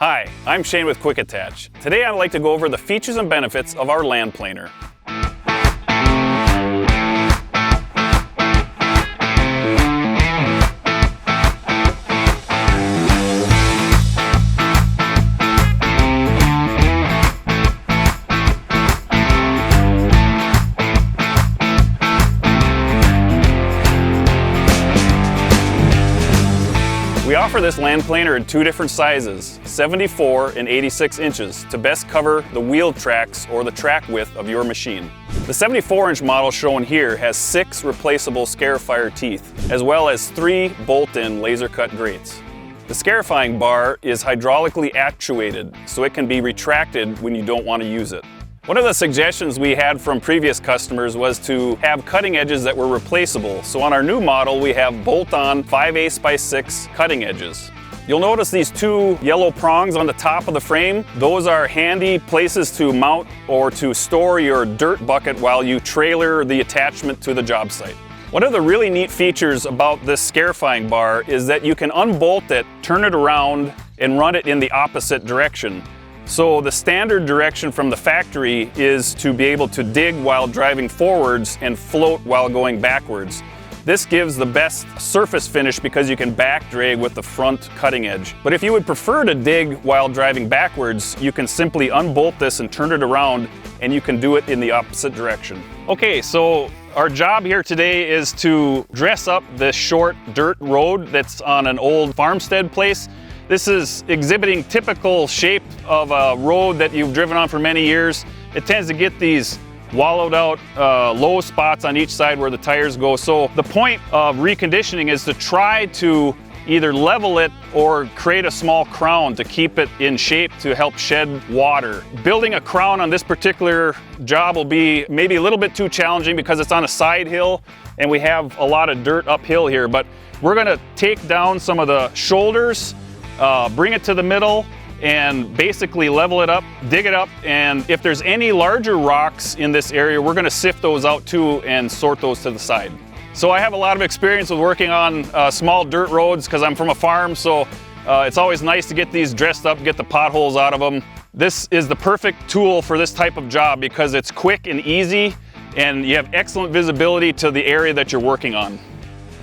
Hi, I'm Shane with Quick Attach. Today I'd like to go over the features and benefits of our land planer. We offer this land planer in two different sizes, 74 and 86 inches, to best cover the wheel tracks or the track width of your machine. The 74-inch model shown here has 6 replaceable Scarifier teeth, as well as 3 bolt-in laser-cut grates. The Scarifying bar is hydraulically actuated, so it can be retracted when you don't want to use it. One of the suggestions we had from previous customers was to have cutting edges that were replaceable. So on our new model, we have bolt-on 5/8 by 6 cutting edges. You'll notice these 2 yellow prongs on the top of the frame. Those are handy places to mount or to store your dirt bucket while you trailer the attachment to the job site. One of the really neat features about this Scarifying bar is that you can unbolt it, turn it around, and run it in the opposite direction. So the standard direction from the factory is to be able to dig while driving forwards and float while going backwards. This gives the best surface finish because you can back drag with the front cutting edge. But if you would prefer to dig while driving backwards, you can simply unbolt this and turn it around, and you can do it in the opposite direction. Okay, so our job here today is to dress up this short dirt road that's on an old farmstead place. This is exhibiting typical shape of a road that you've driven on for many years. It tends to get these wallowed out low spots on each side where the tires go. So the point of reconditioning is to try to either level it or create a small crown to keep it in shape to help shed water. Building a crown on this particular job will be maybe a little bit too challenging because it's on a side hill and we have a lot of dirt uphill here, but we're gonna take down some of the shoulders, bring it to the middle, and basically level it up, dig it up, and if there's any larger rocks in this area, we're gonna sift those out too and sort those to the side. So I have a lot of experience with working on small dirt roads because I'm from a farm, so it's always nice to get these dressed up, get the potholes out of them. This is the perfect tool for this type of job because it's quick and easy, and you have excellent visibility to the area that you're working on.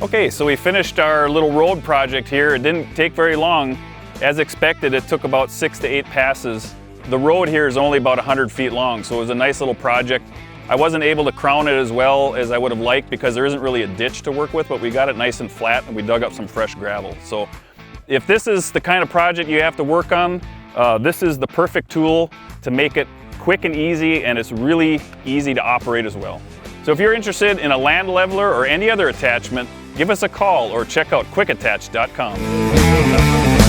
Okay, so we finished our little road project here. It didn't take very long. As expected, it took about 6 to 8 passes. The road here is only about 100 feet long, so it was a nice little project. I wasn't able to crown it as well as I would have liked because there isn't really a ditch to work with, but we got it nice and flat and we dug up some fresh gravel. So if this is the kind of project you have to work on, this is the perfect tool to make it quick and easy, and it's really easy to operate as well. So if you're interested in a land leveler or any other attachment, give us a call or check out quickattach.com.